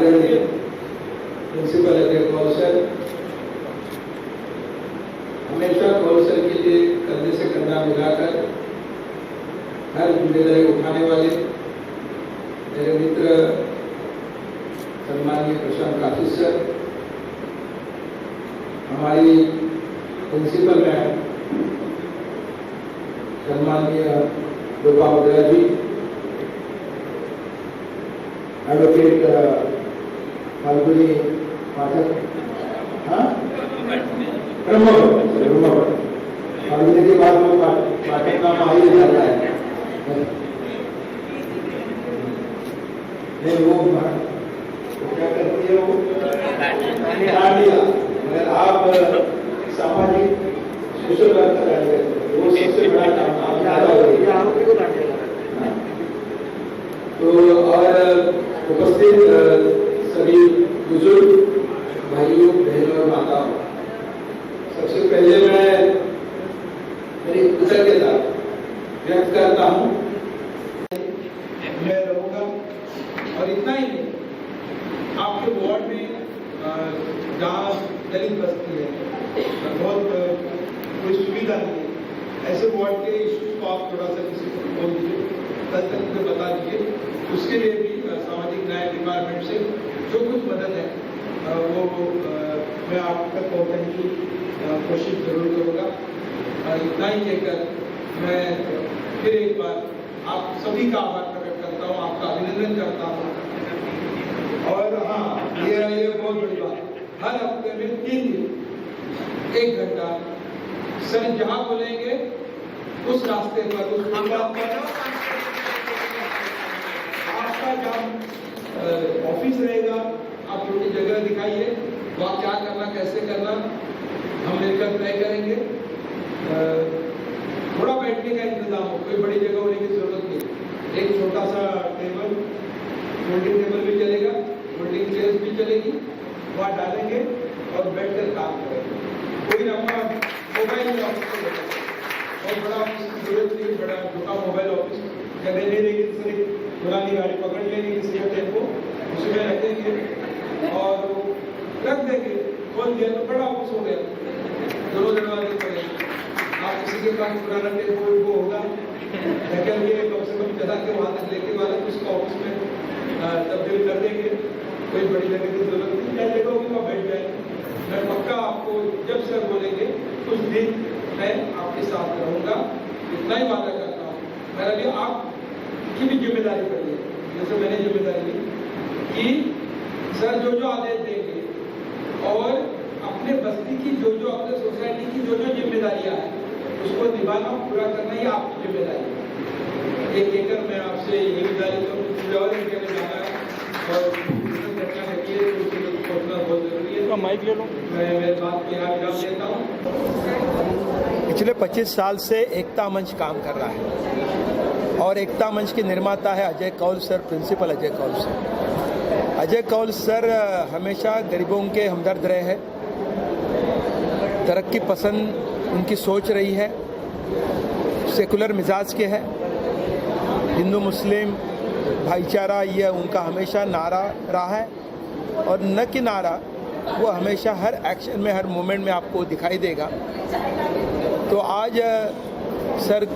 आदरणीय principal Ajay Kaul sir, हमेशा Kaul sir के लिए कंधे से कंधा मिलाकर हर जिम्मेदारी उठाने वाले मेरे मित्र सम्माननीय प्रशांत काशिश सर, हमारी प्रिंसिपल मैम सम्माननीय रूपा मुद्रा जी, एडवोकेट फाल्गुनी पाठक, फाल्गुनी के बाद वो पाठक नाम आ ही जाता है, नहीं वो क्या करती है वो मगर आप सामाजिक सोशल वर्कर है, वो सबसे बड़ा काम आरोपी को तो और उपस्थित सभी बुजुर्ग भाइयों बहनों और माताओं, सबसे पहले मैं मेरी कृतज्ञता व्यक्त करता हूँ। मैं रहूँगा और इतना ही नहीं, आपके वार्ड में जहाँ दलित बस्ती है, बहुत कोई सुविधा नहीं है, ऐसे वार्ड के इश्यूज को आप थोड़ा सा किसी को बोल दीजिए, कल तक मुझे बता दीजिए, उसके लिए भी सामाजिक न्याय डिपार्टमेंट से जो कुछ मदद है वो मैं आप तक पहुँचाने की कोशिश जरूर करूँगा। इतना ही कहकर मैं फिर एक बार आप सभी का आभार प्रकट करता हूँ, आपका अभिनंदन करता हूँ। और हाँ, ये बहुत बड़ी बात, हर हफ्ते में 3 दिन 1 घंटा सर जहाँ बोलेंगे उस रास्ते पर, उस फुटपाथ पर आपका जहाँ ऑफिस रहेगा, आप छोटी जगह दिखाइए, वहाँ क्या करना कैसे करना हम मिलकर तय करेंगे। थोड़ा बैठने का इंतजाम हो, कोई बड़ी जगह होने की जरूरत नहीं, एक छोटा सा टेबल, फोल्डिंग टेबल भी चलेगा, फोल्डिंग चेयर्स भी चलेगी, वहाँ डालेंगे और बैठकर काम करेंगे। कोई अपना मोबाइल ऑफिस बहुत बड़ा ऑफिस की जरूरत नहीं, बड़ा छोटा मोबाइल ऑफिस जगह नहीं रहेगी, सिर्फ पुरानी गाड़ी पकड़ लेंगे किसी टेम्पो, उसमें रखेंगे और रख देंगे, खोल दिया तो बड़ा ऑफिस हो गया, दोनों दरवाजे पड़ेंगे। आप किसी के पास पुराना टेम्पो वो होगा, ढकेल के कम से कम चला के वहाँ तक लेके वाले उसका ऑफिस में तब्दील कर देंगे। कोई बड़ी जगह की जरूरत नहीं, क्या जगह होगी वहाँ बैठ जाएंगे। मैं पक्का आपको जब सर बोलेंगे उस दिन मैं आपके साथ रहूँगा, इतना ही वादा करता हूँ। मेरा भी आपकी भी जिम्मेदारी पड़ी है, जैसे मैंने जिम्मेदारी ली कि सर जो आदेश देंगे और अपने बस्ती की जो अपने सोसाइटी की जो जिम्मेदारियां हैं उसको निभाना पूरा करना ही आपकी जिम्मेदारी है। एक एकड़ मैं आपसे ये गुजारिश करूँ, और एक जगह जाना है और घटना घटी है तो उसके लिए पहुँचना बहुत जरूरी है। माइक ले लो, मैं मेरे बात पे यहाँ विराम देता हूँ। पिछले 25 साल से एकता मंच काम कर रहा है और एकता मंच के निर्माता है Ajay Kaul sir, principal Ajay Kaul sir. Ajay Kaul sir हमेशा गरीबों के हमदर्द रहे हैं, तरक्की पसंद उनकी सोच रही है, सेकुलर मिजाज के हैं, हिंदू मुस्लिम भाईचारा ये उनका हमेशा नारा रहा है और न कि नारा, वो हमेशा हर एक्शन में हर मोमेंट में आपको दिखाई देगा। तो आज सर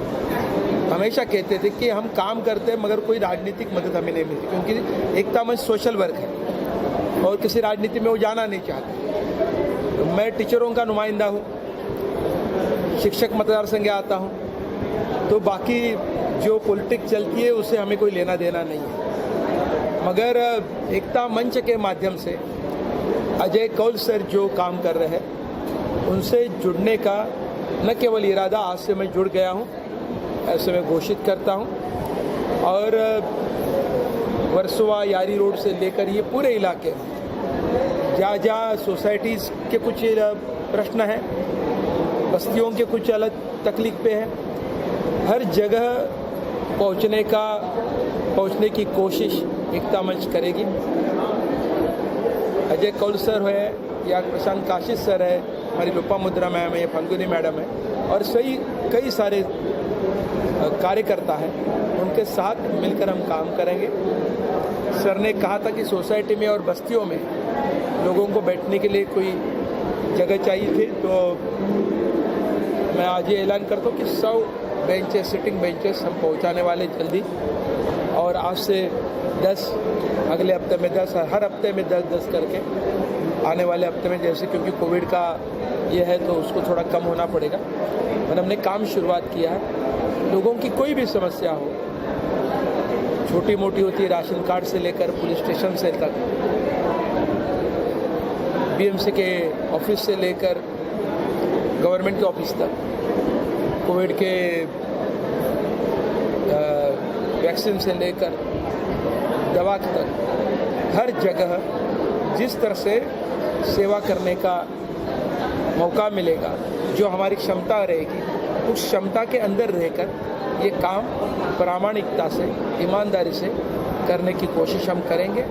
हमेशा कहते थे कि हम काम करते हैं मगर कोई राजनीतिक मदद हमें नहीं मिलती, क्योंकि एकता मंच सोशल वर्क है और किसी राजनीति में वो जाना नहीं चाहते। तो मैं टीचरों का नुमाइंदा हूँ, शिक्षक मतदार संघ आता हूँ, तो बाकी जो पॉलिटिक्स चलती है उससे हमें कोई लेना देना नहीं है। मगर एकता मंच के माध्यम से अजय कौल सर जो काम कर रहे हैं उनसे जुड़ने का न केवल इरादा, आज से मैं जुड़ गया हूँ, ऐसे मैं घोषित करता हूँ। और वर्सोवा यारी रोड से लेकर ये पूरे इलाके में जहाँ सोसाइटीज़ के कुछ प्रश्न हैं, बस्तियों के कुछ अलग तकलीफ पे हैं, हर जगह पहुँचने की कोशिश एकता मंच करेगी। अजय कौल सर है या प्रशांत काशिश सर है, हमारी रूपा मुद्रा मैम है या फाल्गुनी मैडम है और सही कई सारे कार्यकर्ता हैं, उनके साथ मिलकर हम काम करेंगे सर ने कहा था कि सोसाइटी में और बस्तियों में लोगों को बैठने के लिए कोई जगह चाहिए थी, तो मैं आज ये ऐलान करता हूँ कि 100 बेंचेस, सिटिंग बेंचेस हम पहुँचाने वाले जल्दी, और आज से 10, अगले हफ्ते में 10, हर हफ्ते में 10 करके आने वाले हफ्ते में, जैसे क्योंकि कोविड का ये है तो उसको थोड़ा कम होना पड़ेगा, और हमने काम शुरुआत किया है। लोगों की कोई भी समस्या हो, छोटी मोटी होती है, राशन कार्ड से लेकर पुलिस स्टेशन से तक, बीएमसी के ऑफिस से लेकर गवर्नमेंट के ऑफिस तक, कोविड के वैक्सीन से लेकर दवा तक, हर जगह जिस तरह से सेवा करने का मौका मिलेगा, जो हमारी क्षमता रहेगी, उस क्षमता के अंदर रहकर ये काम प्रामाणिकता से, ईमानदारी से करने की कोशिश हम करेंगे।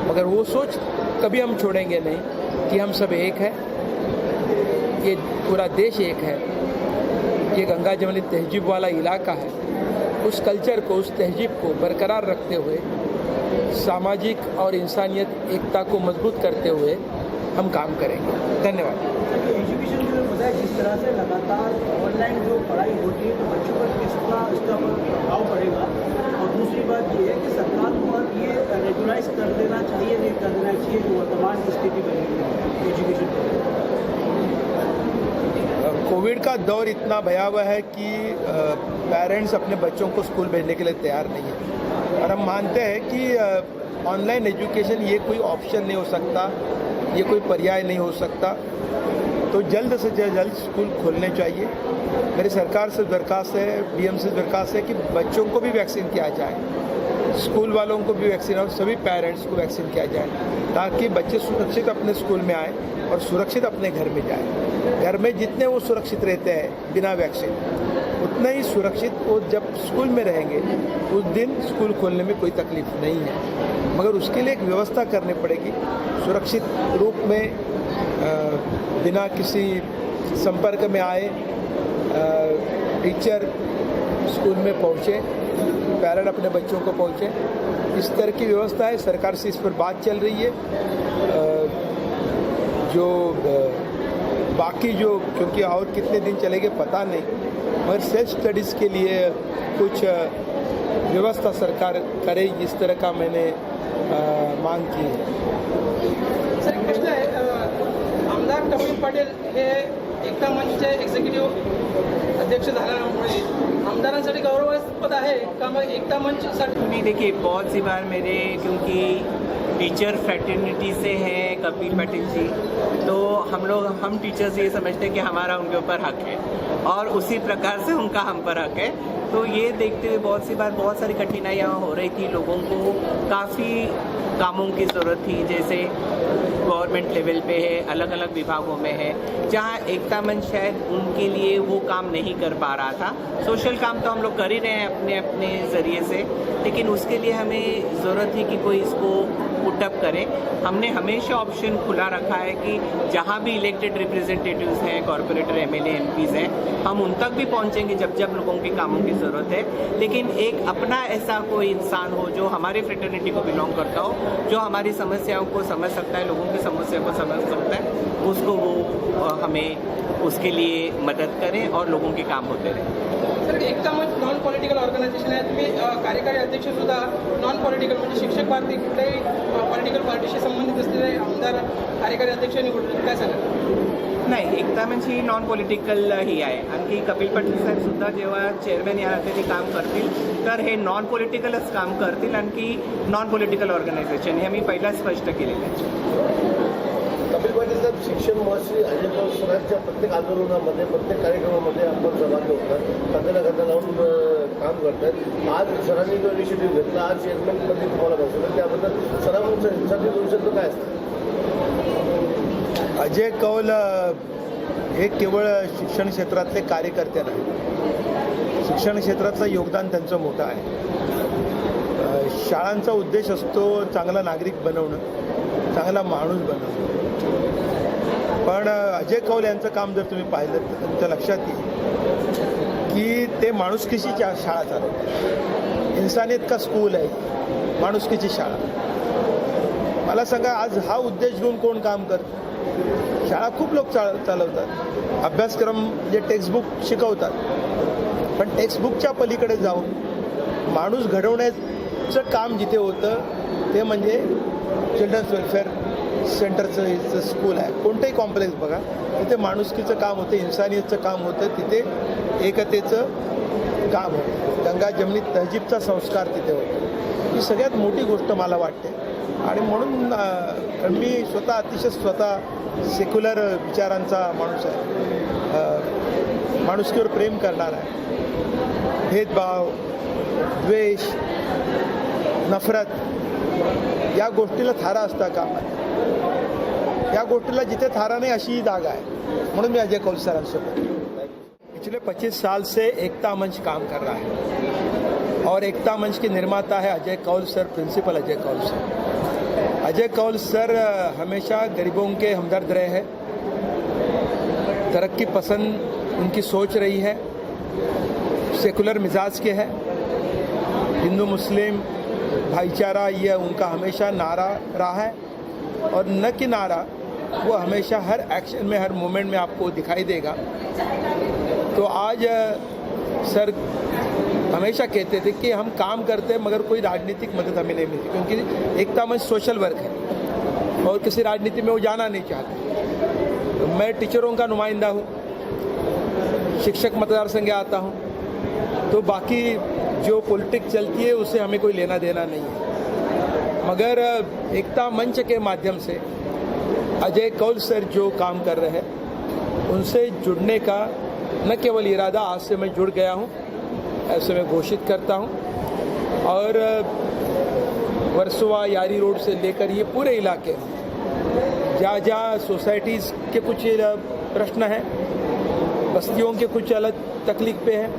मगर वो सोच कभी हम छोड़ेंगे नहीं कि हम सब एक हैं, ये पूरा देश एक है, ये गंगा जमुनी तहजीब वाला इलाका है। उस कल्चर को, उस तहजीब को बरकरार रखते हुए, सामाजिक और इंसानियत एकता को मजबूत करते हुए हम काम करेंगे। धन्यवाद। एजुकेशन में बताया जिस तरह से लगातार ऑनलाइन जो पढ़ाई होती है तो बच्चों पर कितना इसका प्रभाव पड़ेगा, और दूसरी बात ये है कि सरकार को अब ये रेगुलाइज कर देना चाहिए, नहीं कर देना चाहिए जो वर्तमान की स्थिति बनी है एजुकेशन। कोविड का दौर इतना भयावह है कि पेरेंट्स अपने बच्चों को स्कूल भेजने के लिए तैयार नहीं है, और हम मानते हैं कि ऑनलाइन एजुकेशन ये कोई ऑप्शन नहीं हो सकता, ये कोई पर्याय नहीं हो सकता। तो जल्द से जल्द स्कूल खोलने चाहिए। मेरी सरकार से दरखास्त है, बीएमसी से दरखास्त है कि बच्चों को भी वैक्सीन किया जाए, स्कूल वालों को भी वैक्सीन, और सभी पेरेंट्स को वैक्सीन किया जाए, ताकि बच्चे सुरक्षित अपने स्कूल में आए और सुरक्षित अपने घर में जाए। घर में जितने वो सुरक्षित रहते हैं बिना वैक्सीन, उतने ही सुरक्षित वो जब स्कूल में रहेंगे उस दिन स्कूल खोलने में कोई तकलीफ नहीं है। मगर उसके लिए एक व्यवस्था करनी पड़ेगी, सुरक्षित रूप में बिना किसी संपर्क में आए टीचर स्कूल में पहुँचे, पेरेंट अपने बच्चों को पहुँचे, इस तरह की व्यवस्था है। सरकार से इस पर बात चल रही है। जो बाकी जो, क्योंकि और कितने दिन चलेंगे पता नहीं, मगर सेल्फ स्टडीज़ के लिए कुछ व्यवस्था सरकार करे, इस तरह का मैंने मांग की है। सर, एक प्रश्न आहे, आमदार कपिल पाटील हे एकता मंचचे एक्झिक्युटिव्ह अध्यक्ष झाल्यामुळे आमदारांसाठी गौरवास्पद आहे का, मग एकता मंचसाठी? नहीं, देखिए बहुत सी बार मेरे, क्योंकि टीचर फ्रेटर्निटी से हैं कपिल पाटिल जी, तो हम टीचर्स ये समझते हैं कि हमारा उनके ऊपर हक है, और उसी प्रकार से उनका हम पर हक है। तो ये देखते हुए बहुत सी बार बहुत सारी कठिनाइयाँ हो रही थी, लोगों को काफ़ी कामों की ज़रूरत थी, जैसे गवर्नमेंट लेवल पे है, अलग अलग विभागों में है, जहाँ एकता मंच शायद उनके लिए वो काम नहीं कर पा रहा था। सोशल काम तो हम लोग कर ही रहे हैं अपने अपने ज़रिए से, लेकिन उसके लिए हमें ज़रूरत थी कि कोई इसको पुटअप करे। हमने हमेशा ऑप्शन खुला रखा है कि जहाँ भी इलेक्टेड रिप्रेजेंटेटिव्स हैं, कॉर्पोरेटर, एमएलए, एमपीज़ हैं, हम उन तक भी पहुँचेंगे जब जब लोगों के कामों की ज़रूरत है। लेकिन एक अपना ऐसा कोई इंसान हो जो हमारी फ्रेटर्निटी को बिलोंग करता हो, जो हमारी समस्याओं को समझ सकता है, लोगों की समस्या को समझ सकता है, उसको वो हमें उसके लिए मदद करें और लोगों के काम होते रहें। सर, एकता मंच नॉन पॉलिटिकल ऑर्गनायझेशन आहे, तुम्ही कार्यकारी अध्यक्ष सुद्धा नॉन पॉलिटिकल, म्हणजे शिक्षक भारती कुठल्याही पॉलिटिकल पार्टीशी संबंधित असलेले आमदार कार्यकारी अध्यक्ष निवडले, काय सांगा? नाही, एकता मंच ही नॉन पॉलिटिकल ही आहे. आणखी कपिल पाटील साहेब सुद्धा जेव्हा चेअरमॅन या नात्याने काम करतील तर हे नॉन पॉलिटिकलच काम करतील, आणखी नॉन पॉलिटिकल ऑर्गनायझेशन हे आम्ही पहिला स्पष्ट केलेलं आहे. कपिल पाटील साहेब शिक्षण महर्षी अजिंक्य सरांच्या प्रत्येक आंदोलनामध्ये, प्रत्येक कार्यक्रमामध्ये आपण सहभागी होतात, खात्याला खात्या लावून काम करतात. आज सरांनी जो इनिशिएटिव्ह घेतला, आज चेअरमॅनपदी तुम्हाला बसवलं, त्याबद्दल सरांसाठी दोन शब्द काय असतात? अजय कौल हे केवळ शिक्षण क्षेत्रातले कार्यकर्ते नाही, शिक्षण क्षेत्रातलं योगदान त्यांचं मोठं आहे. शाळांचा उद्देश असतो चांगला नागरिक बनवणं, चांगला माणूस बनवणं. पण अजय कौल यांचं काम जर तुम्ही पाहिलं तर तुमच्या लक्षात येईल की ते माणुसकीची शाळा चालवतात. इन्सानियत का स्कूल आहे, माणुसकीची शाळा. मला सांगा, आज हा उद्देश घेऊन कोण काम करतं? शाळा खूप लोक चालवतात, अभ्यासक्रम जे टेक्स्टबुक शिकवतात, पण टेक्स्टबुकच्या पलीकडे जाऊन माणूस घडवण्याचं काम जिथे होतं ते म्हणजे चिल्ड्रन्स वेलफेअर सेंटरचं स्कूल आहे. कोणतंही कॉम्प्लेक्स बघा, तिथे माणुसकीचं काम होतं, इन्सानियतचं काम होतं, तिथे एकतेचं काम होतं, गंगा जमनी तहजीबचा संस्कार तिथे होतो. ही सगळ्यात मोठी गोष्ट मला वाटते. आणि म्हणून मी अतिशय सेक्युलर विचारांचा माणूस आहे, माणुसकीवर प्रेम करणार आहे. भेदभाव, द्वेष, नफरत या गोष्टीला थारा असता कामा नये. या गोष्टीला जिथे थारा नाही अशी ही जागा आहे. म्हणून मी अजय कौल सरांसोबत पिछले 25 साल से एकता मंच काम कर रहा है और एकता मंच के निर्माता है Ajay Kaul sir, principal Ajay Kaul sir. Ajay Kaul sir हमेशा गरीबों के हमदर्द रहे हैं, तरक्की पसंद उनकी सोच रही है, सेकुलर मिजाज के हैं, हिंदू मुस्लिम भाईचारा ये उनका हमेशा नारा रहा है. और न कि नारा, वो हमेशा हर एक्शन में, हर मोमेंट में आपको दिखाई देगा. तो आज सर हमेशा कहते थे कि हम काम करते हैं मगर कोई राजनीतिक मदद हमें नहीं मिलती, क्योंकि एकता मंच सोशल वर्क है और किसी राजनीति में वो जाना नहीं चाहते. तो मैं टीचरों का नुमाइंदा हूँ, शिक्षक मतदार संघ आता हूँ, तो बाकी जो पॉलिटिक्स चलती है उससे हमें कोई लेना देना नहीं है. मगर एकता मंच के माध्यम से अजय कौल सर जो काम कर रहे हैं उनसे जुड़ने का न केवल इरादा, आज से मैं जुड़ गया हूँ, ऐसे मैं घोषित करता हूँ. और वर्सोवा यारी रोड से लेकर ये पूरे इलाके जहाँ जहाँ सोसाइटीज़ के कुछ प्रश्न हैं, बस्तियों के कुछ अलग तकलीफ पे हैं,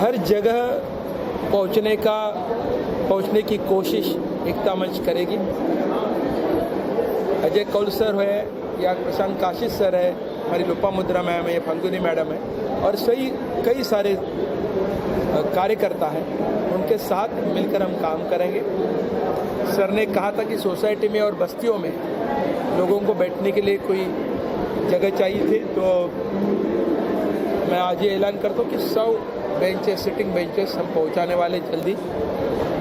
हर जगह पहुँचने की कोशिश एकता मंच करेगी. अजय कौल सर है या प्रशांत काशिश सर है, हमारी लोपामुद्रा मैम है, फल्गुनी मैडम है, और कई सारे कार्यकर्ता हैं, उनके साथ मिलकर हम काम करेंगे. सर ने कहा था कि सोसाइटी में और बस्तियों में लोगों को बैठने के लिए कोई जगह चाहिए थी, तो मैं आज ये ऐलान करता हूँ कि 100 बेंचेस, सिटिंग बेंचेस हम पहुँचाने वाले जल्दी.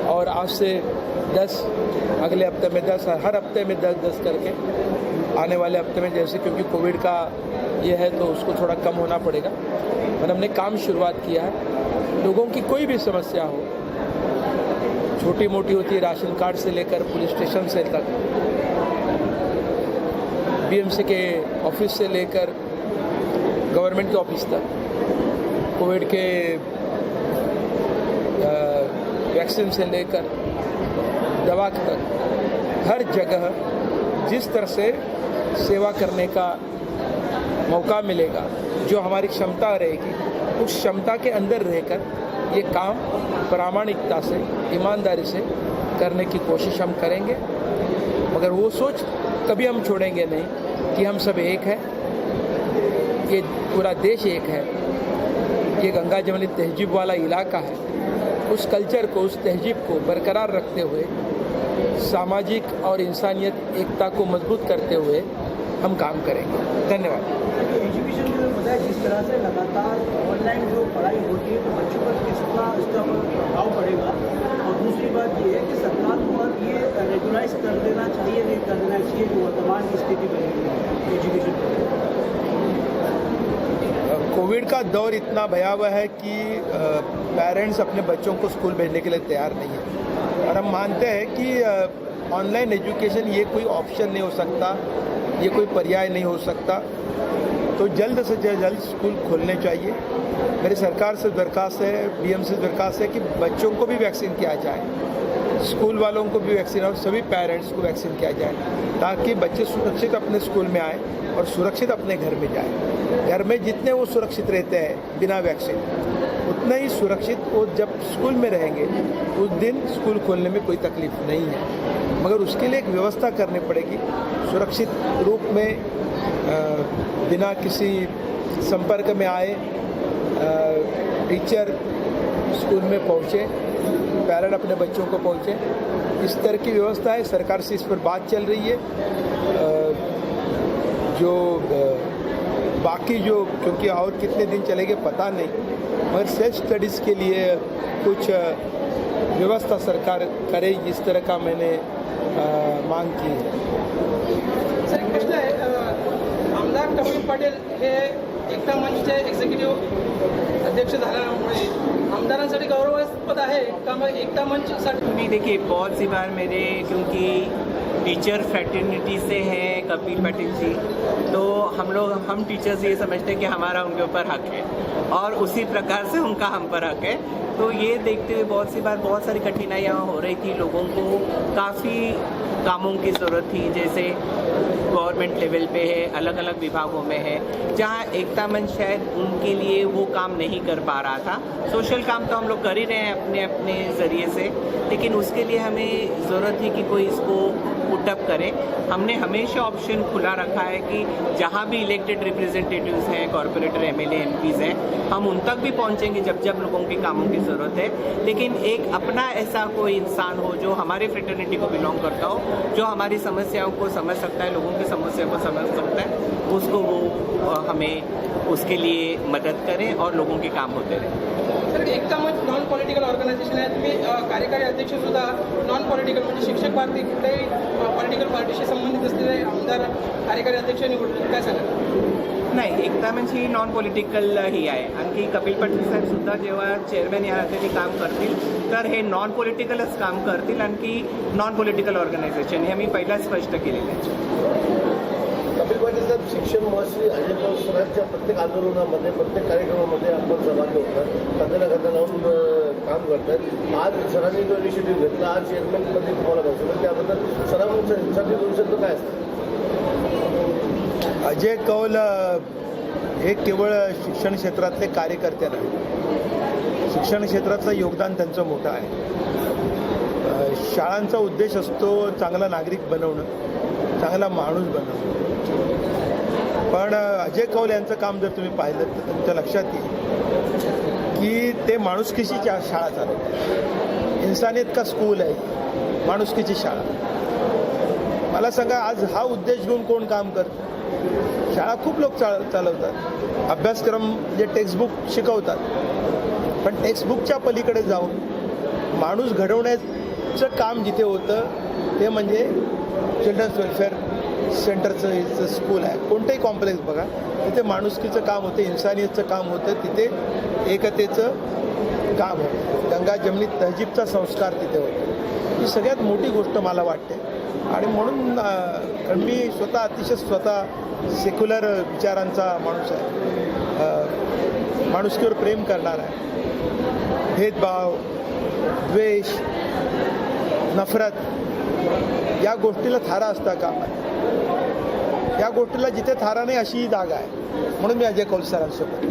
और आज से 10, अगले हफ्ते में 10, हर हफ्ते में 10 करके आने वाले हफ्ते में, जैसे क्योंकि कोविड का ये है तो उसको थोड़ा कम होना पड़ेगा, पर हमने काम शुरुआत किया है. लोगों की कोई भी समस्या हो, छोटी मोटी होती है, राशन कार्ड से लेकर पुलिस स्टेशन से तक, बीएमसी के ऑफिस से लेकर गवर्नमेंट के ऑफिस तक, कोविड के वैक्सीन से लेकर दवा तक, हर जगह जिस तरह से सेवा करने का मौका मिलेगा, जो हमारी क्षमता रहेगी, उस क्षमता के अंदर रहकर ये काम प्रामाणिकता से, ईमानदारी से करने की कोशिश हम करेंगे. मगर वो सोच कभी हम छोड़ेंगे नहीं कि हम सब एक हैं, ये पूरा देश एक है, ये गंगा जमनी तहजीब वाला इलाका है. उस कल्चर को, उस तहजीब को बरकरार रखते हुए, सामाजिक और इंसानियत एकता को मजबूत करते हुए हम काम करेंगे. धन्यवाद. एजुकेशन में बताया जिस तरह से लगातार ऑनलाइन जो पढ़ाई होती है तो बच्चों पर कितना इसका प्रभाव पड़ेगा. और दूसरी बात ये है कि सरकार को अब ये रेगुलाइज कर देना चाहिए, नहीं कर देना चाहिए जो वर्तमान स्थिति बनी है एजुकेशन. कोविड का दौर इतना भयावह है कि पेरेंट्स अपने बच्चों को स्कूल भेजने के लिए तैयार नहीं है. और हम मानते हैं कि ऑनलाइन एजुकेशन ये कोई ऑप्शन नहीं हो सकता, ये कोई पर्याय नहीं हो सकता. तो जल्द से जल्द स्कूल खोलने चाहिए. मेरी सरकार से दरख्वास्त है, बीएमसी से दरख्वास्त है कि बच्चों को भी वैक्सीन किया जाए, स्कूल वालों को भी वैक्सीन और सभी पेरेंट्स को वैक्सीन किया जाए, ताकि बच्चे सुरक्षित अपने स्कूल में आए और सुरक्षित अपने घर में जाए. घर में जितने वो सुरक्षित रहते हैं बिना वैक्सीन, उतना ही सुरक्षित वो जब स्कूल में रहेंगे उस दिन स्कूल खोलने में कोई तकलीफ नहीं है. मगर उसके लिए एक व्यवस्था करनी पड़ेगी, सुरक्षित रूप में बिना किसी संपर्क में आए टीचर स्कूल में पहुँचे, पेरेंट अपने बच्चों को पहुँचे, इस तरह की व्यवस्था है। सरकार से इस पर बात चल रही है। बाकी क्योंकि और कितने दिन चलेंगे पता नहीं, मगर सेल्फ स्टडीज़ के लिए कुछ व्यवस्था सरकार करे, इस तरह का मैंने मांग की है। सर एक प्रश्न आहे, आमदार कपिल पाटील हे एकता मंचचे एक्झिक्युटिव्ह अध्यक्ष झाल्यामुळे आमदारांसाठी गौरवास्पद आहे का, मग एकता मंचसाठी? नहीं, देखिए बहुत सी बार मेरे क्योंकि टीचर फ्रेटर्निटी से हैं कपिल पाटिल जी, तो हम टीचर्स ये समझते हैं कि हमारा उनके ऊपर हक है और उसी प्रकार से उनका हम पर हक है। तो ये देखते हुए बहुत सी बार बहुत सारी कठिनाइयाँ हो रही थी, लोगों को काफ़ी कामों की ज़रूरत थी, जैसे गवर्नमेंट लेवल पे है, अलग अलग विभागों में है, जहाँ एकता मंच शायद उनके लिए वो काम नहीं कर पा रहा था। सोशल काम तो हम लोग कर ही रहे हैं अपने अपने ज़रिए से, लेकिन उसके लिए हमें ज़रूरत थी कि कोई इसको पुटअप करे। हमने हमेशा ऑप्शन खुला रखा है कि जहाँ भी इलेक्टेड रिप्रेजेंटेटिव्स हैं, कॉर्पोरेटर, एमएलए, एमपीज़ हैं, हम उन तक भी पहुँचेंगे जब जब लोगों के कामों की ज़रूरत है। लेकिन एक अपना ऐसा कोई इंसान हो जो हमारे फ्रेटर्निटी को बिलोंग करता हो, जो हमारी समस्याओं को समझ सकता है, लोगों की समस्या को समझ सकता है, उसको वो हमें उसके लिए मदद करें और लोगों के काम होते रहें। सर एकता मंच नॉन पॉलिटिकल ऑर्गनायझेशन आहे, तुम्ही कार्यकारी अध्यक्ष सुद्धा नॉन पॉलिटिकल म्हणजे शिक्षक भारती कुठल्याही पॉलिटिकल पार्टीशी संबंधित असलेले आमदार कार्यकारी अध्यक्ष निवडले, काय सांगा? नाही, एकता मंच ही नॉन पॉलिटिकल ही आहे. आणखी कपिल पाटील साहेब सुद्धा जेव्हा चेअरमॅन या नात्याने काम करतील तर हे नॉन पॉलिटिकलच काम करतील, आणखी नॉन पॉलिटिकल ऑर्गनायझेशन हे मी पहिलाच स्पष्ट केलेलं आहे. कपिल पाटील साहेब, शिक्षण मंत्री अजय सरांच्या प्रत्येक आंदोलनामध्ये, प्रत्येक कार्यक्रमामध्ये आपण सहभागी होतात, खांद्याला खांदा लावून काम करतात. आज सरांनी जो इनिशिएटिव्ह घेतला, आज चेअरमॅनमध्ये तुम्हाला बसवलं, त्याबद्दल सरांसाठी दोन शब्द काय असतात? अजय कौल हे केवळ शिक्षण क्षेत्रातले कार्यकर्ते नाही, शिक्षण क्षेत्राचं योगदान त्यांचं मोठं आहे. शाळांचा उद्देश असतो चांगला नागरिक बनवणं, चांगला माणूस बनवणं. पण अजय कौल यांचं काम जर तुम्ही पाहिलं तर तुमच्या लक्षात येईल की ते माणुसकीची शाळा चालवतात. इन्सानियत का स्कूल आहे, माणुसकीची शाळा. मला सांगा, आज हा उद्देश घेऊन कोण काम करतं? शाळा खूप लोक चालवतात, अभ्यासक्रम जे टेक्स्टबुक शिकवतात, पण टेक्स्टबुकच्या पलीकडे जाऊन माणूस घडवण्याचं काम जिथे होतं ते म्हणजे चिल्ड्रन्स वेलफेअर सेंटरचं स्कूल आहे. कोणतंही कॉम्प्लेक्स बघा, तिथे माणुसकीचं काम होतं, इन्सानियतचं काम होतं, तिथे एकतेचं काम होतं, गंगा जमनी तहजीबचा संस्कार तिथे होतो. ही सगळ्यात मोठी गोष्ट मला वाटते. आणि म्हणून कारण मी अतिशय सेक्युलर विचारांचा माणूस आहे, माणुसकीवर प्रेम करणार आहे. भेदभाव, द्वेष, नफरत या गोष्टीला थारा असता कामा नये. या गोष्टीला जिथे थारा नाही अशी ही जागा आहे. म्हणून मी अजय कौल सरांसोबत